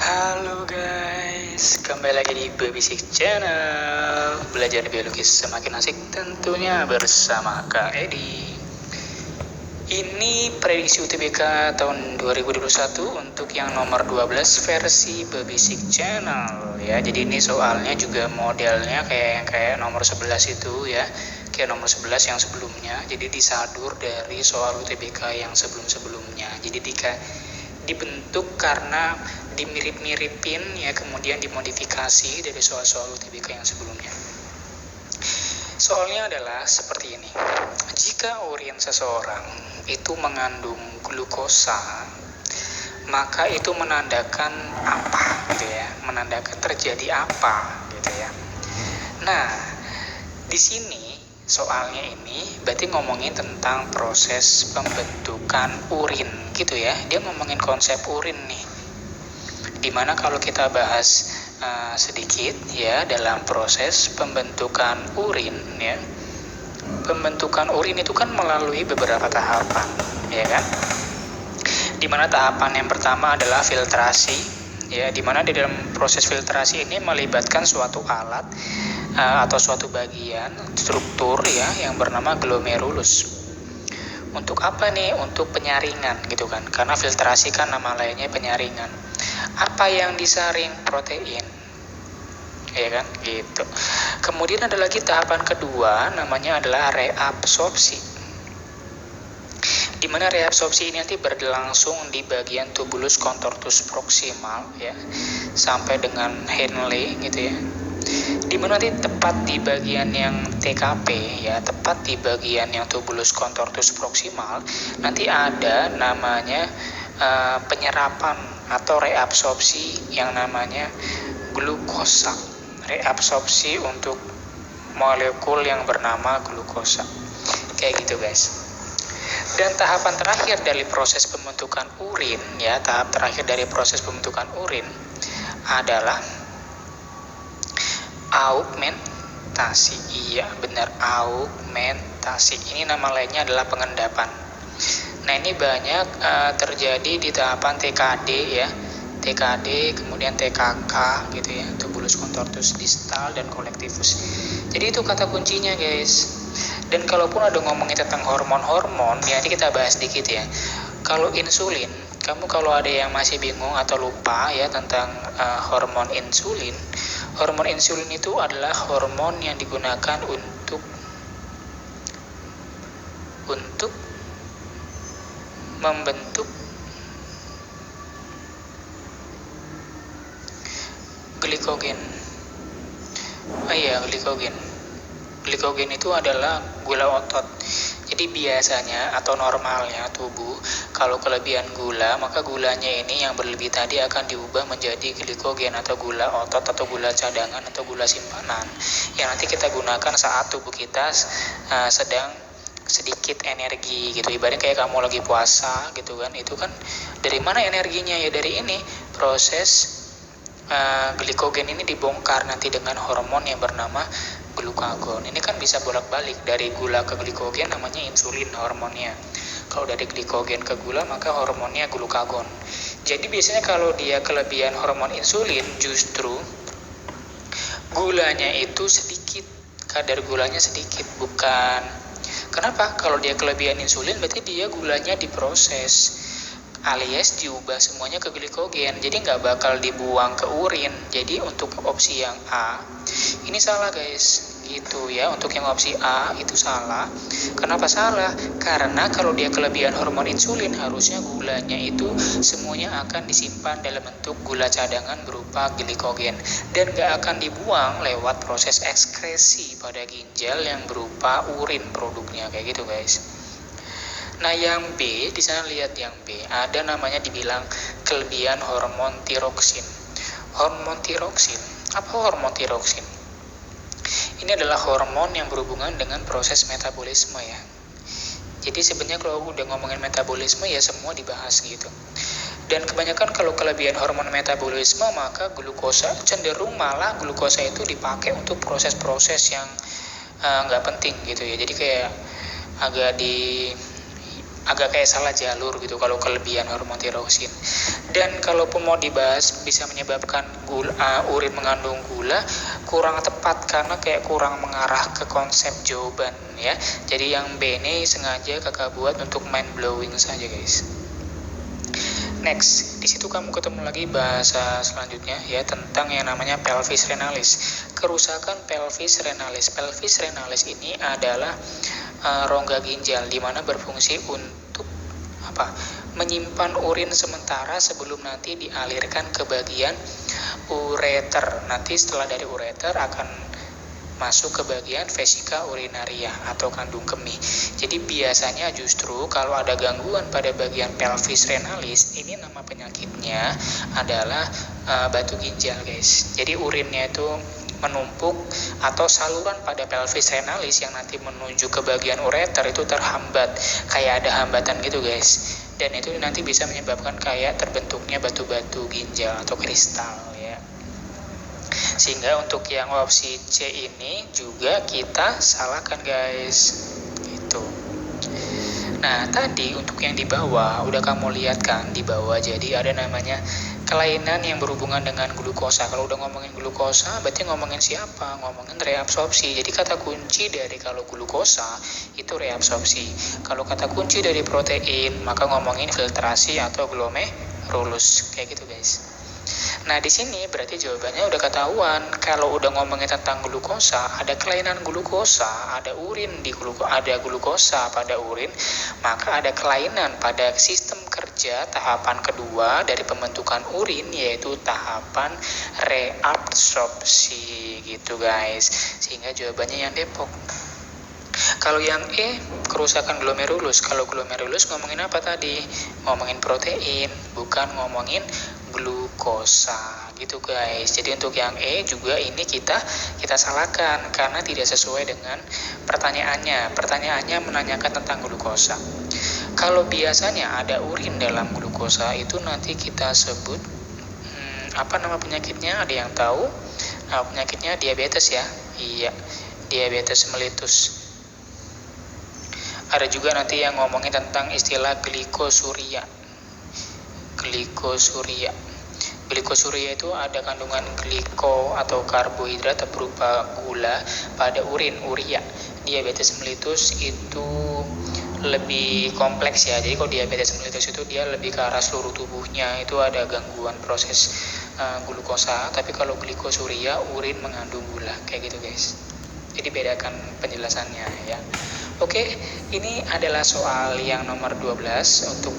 Halo guys, kembali lagi di Babysik Channel. Belajar biologi semakin asik tentunya bersama Kak Edi. Ini prediksi UTBK tahun 2021 untuk yang nomor 12 versi Babysik Channel ya. Jadi ini soalnya juga modelnya kayak nomor 11 itu ya. Kayak nomor 11 yang sebelumnya. Jadi disadur dari soal UTBK yang sebelum-sebelumnya. Jadi dibentuk karena dimirip-miripin ya, kemudian dimodifikasi dari soal-soal UTBK yang sebelumnya. Soalnya adalah seperti ini. Jika urin seseorang itu mengandung glukosa, maka itu menandakan apa gitu ya? Menandakan terjadi apa gitu ya. Nah, di sini soalnya ini berarti ngomongin tentang proses pembentukan urin gitu ya. Dia ngomongin konsep urin nih. Dimana kalau kita bahas sedikit ya dalam proses pembentukan urin ya. Pembentukan urin itu kan melalui beberapa tahapan ya kan. Dimana tahapan yang pertama adalah filtrasi ya, dimana di dalam proses filtrasi ini melibatkan suatu alat atau suatu bagian struktur ya yang bernama glomerulus. Untuk apa nih? Untuk penyaringan gitu kan, karena filtrasi kan nama lainnya penyaringan. Apa yang disaring? Protein ya kan gitu. Kemudian ada lagi tahapan kedua, namanya adalah reabsorpsi, di mana reabsorpsi ini nanti berlangsung di bagian tubulus contortus proximal ya sampai dengan Henle gitu ya, di mana nanti tepat di bagian yang TKP ya, tepat di bagian yang tubulus contortus proximal nanti ada namanya penyerapan atau reabsorpsi yang namanya glukosa, reabsorpsi untuk molekul yang bernama glukosa kayak gitu guys. Dan tahapan terakhir dari proses pembentukan urin ya, tahap terakhir dari proses pembentukan urin adalah augmentasi. Iya benar, augmentasi. Ini nama lainnya adalah pengendapan. Nah ini banyak terjadi di tahapan TKD ya, TKD kemudian TKK gitu ya, tubulus contortus distal dan collectivus. Jadi itu kata kuncinya guys. Dan kalaupun ada ngomongin tentang hormon-hormon ya, nanti kita bahas sedikit ya. Kalau insulin, kamu kalau ada yang masih bingung atau lupa ya tentang hormon insulin, hormon insulin itu adalah hormon yang digunakan untuk membentuk glikogen. Glikogen. Glikogen itu adalah gula otot. Jadi biasanya atau normalnya tubuh kalau kelebihan gula, maka gulanya ini yang berlebih tadi akan diubah menjadi glikogen atau gula otot atau gula cadangan atau gula simpanan yang nanti kita gunakan saat tubuh kita sedang sedikit energi gitu. Ibaratnya kayak kamu lagi puasa gitu kan, itu kan dari mana energinya ya, dari ini proses glikogen ini dibongkar nanti dengan hormon yang bernama glukagon. Ini kan bisa bolak-balik dari gula ke glikogen, namanya insulin hormonnya. Kalau dari glikogen ke gula maka hormonnya glukagon. Jadi biasanya kalau dia kelebihan hormon insulin, justru gulanya itu sedikit, kadar gulanya sedikit, bukan. Kenapa? Kalau dia kelebihan insulin berarti dia gulanya diproses alias diubah semuanya ke glikogen, jadi nggak bakal dibuang ke urin. Jadi untuk opsi yang A ini salah guys gitu ya. Untuk yang opsi A itu salah. Kenapa salah? Karena kalau dia kelebihan hormon insulin, harusnya gulanya itu semuanya akan disimpan dalam bentuk gula cadangan berupa glikogen dan nggak akan dibuang lewat proses ekskresi pada ginjal yang berupa urin produknya kayak gitu guys. Nah yang B, di sana lihat yang B, ada namanya dibilang kelebihan hormon tiroksin. Hormon tiroksin, apa hormon tiroksin? Ini adalah hormon yang berhubungan dengan proses metabolisme ya. Jadi sebenarnya kalau udah ngomongin metabolisme ya semua dibahas gitu. Dan kebanyakan kalau kelebihan hormon metabolisme, maka glukosa cenderung malah glukosa itu dipakai untuk proses-proses yang nggak penting gitu ya. Jadi kayak agak agak kayak salah jalur gitu kalau kelebihan hormon tirosin. Dan kalaupun mau dibahas bisa menyebabkan urin mengandung gula, kurang tepat karena kayak kurang mengarah ke konsep jawaban ya. Jadi yang B ini sengaja kakak buat untuk mind blowing saja guys. Next, di situ kamu ketemu lagi bahasa selanjutnya ya tentang yang namanya pelvis renalis. Kerusakan pelvis renalis. Pelvis renalis ini adalah rongga ginjal di mana berfungsi untuk menyimpan urin sementara sebelum nanti dialirkan ke bagian ureter. Nanti setelah dari ureter akan masuk ke bagian vesika urinaria atau kandung kemih. Jadi biasanya justru kalau ada gangguan pada bagian pelvis renalis, ini nama penyakitnya adalah batu ginjal guys. Jadi urinnya itu menumpuk atau saluran pada pelvis renalis yang nanti menuju ke bagian ureter itu terhambat, kayak ada hambatan gitu guys. Dan itu nanti bisa menyebabkan kayak terbentuknya batu-batu ginjal atau kristal ya. Sehingga untuk yang opsi C ini juga kita salahkan guys gitu. Nah tadi untuk yang di bawah udah kamu lihat kan di bawah, jadi ada namanya kelainan yang berhubungan dengan glukosa. Kalau udah ngomongin glukosa berarti ngomongin siapa? Ngomongin reabsorpsi. Jadi kata kunci dari kalau glukosa itu reabsorpsi. Kalau kata kunci dari protein maka ngomongin filtrasi atau glomerulus kayak gitu guys. Nah di sini berarti jawabannya udah ketahuan. Kalau udah ngomongin tentang glukosa, ada kelainan glukosa, ada glukosa pada urin, maka ada kelainan pada sistem kerja tahapan kedua dari pembentukan urin, yaitu tahapan reabsorpsi gitu guys. Sehingga jawabannya yang Depok. Kalau yang E, kerusakan glomerulus. Kalau glomerulus ngomongin apa tadi? Ngomongin protein, bukan ngomongin glukosa gitu guys. Jadi untuk yang E juga ini kita salahkan karena tidak sesuai dengan pertanyaannya. Pertanyaannya menanyakan tentang glukosa. Kalau biasanya ada urin dalam glukosa itu nanti kita sebut apa nama penyakitnya? Ada yang tahu? Nah, penyakitnya diabetes ya. Iya, diabetes mellitus. Ada juga nanti yang ngomongin tentang istilah glikosuria. Glikosuria itu ada kandungan gliko atau karbohidrat berupa gula pada urea. Diabetes mellitus itu lebih kompleks ya. Jadi kalau diabetes mellitus itu dia lebih ke arah seluruh tubuhnya, itu ada gangguan proses glukosa. Tapi kalau glikosuria urin mengandung gula kayak gitu guys. Jadi bedakan penjelasannya ya. Oke, ini adalah soal yang nomor 12 untuk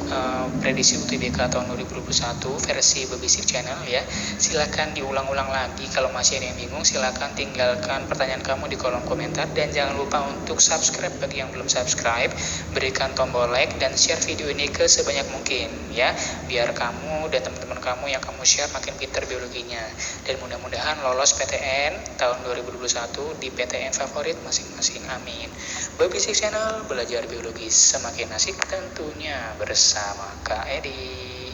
prediksi UTBK tahun 2021 versi Babysik Channel ya. Silakan diulang-ulang lagi, kalau masih ada yang bingung silakan tinggalkan pertanyaan kamu di kolom komentar, dan jangan lupa untuk subscribe bagi yang belum subscribe, berikan tombol like dan share video ini ke sebanyak mungkin ya, biar kamu dan teman-teman kamu yang kamu share makin pintar biologinya, dan mudah-mudahan lolos PTN tahun 2021 di PTN favorit masing-masing. Amin. Babysik Channel, belajar biologi semakin asik tentunya bersama Kak Edi.